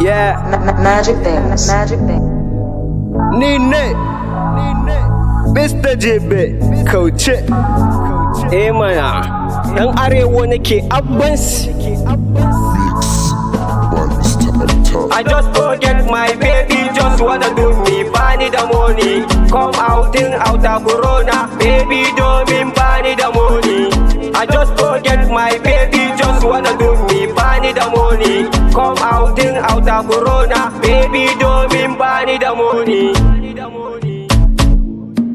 Yeah. Magic things. Magic things. Nine. Mr. JB. Kauce. Mana. Yan arewa nake abbansu. I just forget my baby, just wanna do me, bani da money. Come out in outer corona, baby domin bani da money. I just forget my baby, just wanna do me, bani da money. Come out in outer corona, baby domin bani da money.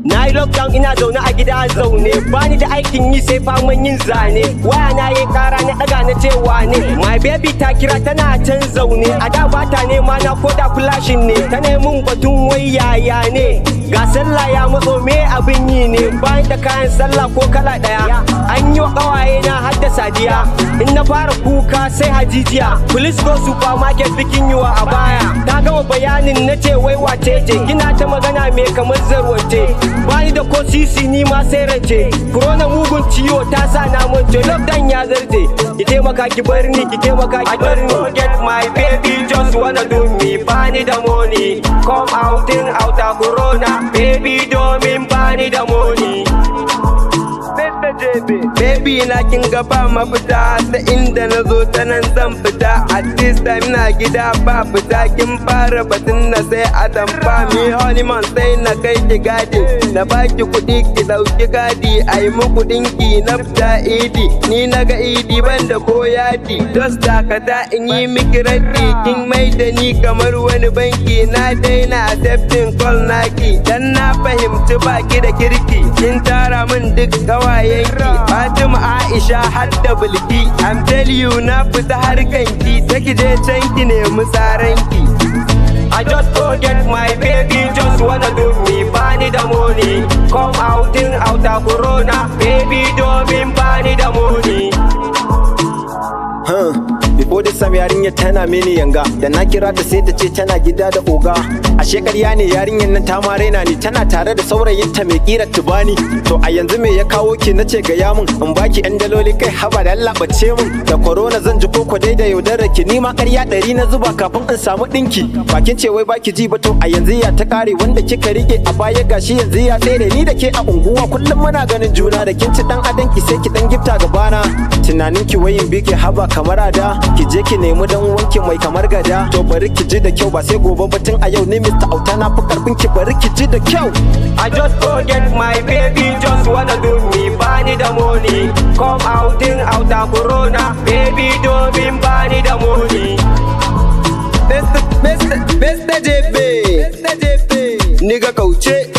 Na yi lockdown ina zaune a gida zaune, bani da aikin yi sai faman yin zane. Waya na yi kara na daga na cewa ne, my baby ta kira tana can zaune. A da bata nema na koda flashin ne, ta nemin batun wai yaya ne. Ga sallah ya matso me abin yi ne, bayan da kayan sallah ko kala daya. An yi wa kawaye na hadda sadiya, in na fara kuka sai hajijiya. Police go supermarket bikin yiwa a baya, ta gama bayanin na ce wai wace ce, kina ta magana me kamar zarwace. Bani da ko sisi ni ma sai rance, corona mugun ciwo ta sa na mance. Lockdown ya zarje, ki taimaka ki bar ni, ki taimaka ki bar ni. I just forget my baby, just wanna do me, bani da money. Come out in outer corona, baby domin bani da money. Mr. JB. Baby na kin ga ba mafita, ta inda na zo ta nan zan fita. At this time na gida ba fita, kin fara batun na sai a tamfa. Mi honeymoon sai na kai ki gadi, na baki kuɗi ki ɗauki gadi. A yi muku ɗinki na fita idi, ni na ga idi ban da ko yadi. Just dakata in yi miki raddi, kin mai da ni kamar wani banki. Na daina accepting call naki, dan na fahimci baki da kirki. Kin tara min duk kawayenki, Fatima Aisha har da Bilki. I'm telling you na fita harkanki, take je can ki nemi tsaranki. I just forget my baby, just wanna do me, bani da money. Come out in outer corona, baby domin bani da money. Before this time yarinya tana mini yanga, da na kira ta sai ta ce tana gida da oga. Ashe ƙarya ne yarinyar nan ta ma raina ni, tana tare da saurayinta mai kira tubani. To a yanzu me ya kawo ki nace gaya mun, in baki yan daloli kai haba da Allah bace mun. Da corona zan ji koko dai da yaudarar ki, ni ma ƙarya 100 na zuba kafin in samu ɗinki. Bakin ce wai baki ji ba, to a yanzu ya ta kare, wanda kika rike a baya gashi yanzu ya tsere. Ni da ke a unguwa kullum muna ganin juna, da kin ci dan adanki sai ki dan gifta gabana. Tunanin ki wayin biki haba kamar ada, ki je ki nemi dan wanki mai kamar gada. To bari ki ji da kyau, ba sai gobe batun a yau ne Mr. Auta na fi karfin ki, bari ki ji da kyau. I just forget my baby, just wanna do me, bani da money. Come out in outer corona, baby domin bani da money. Mr. JB, Nigga Kauce.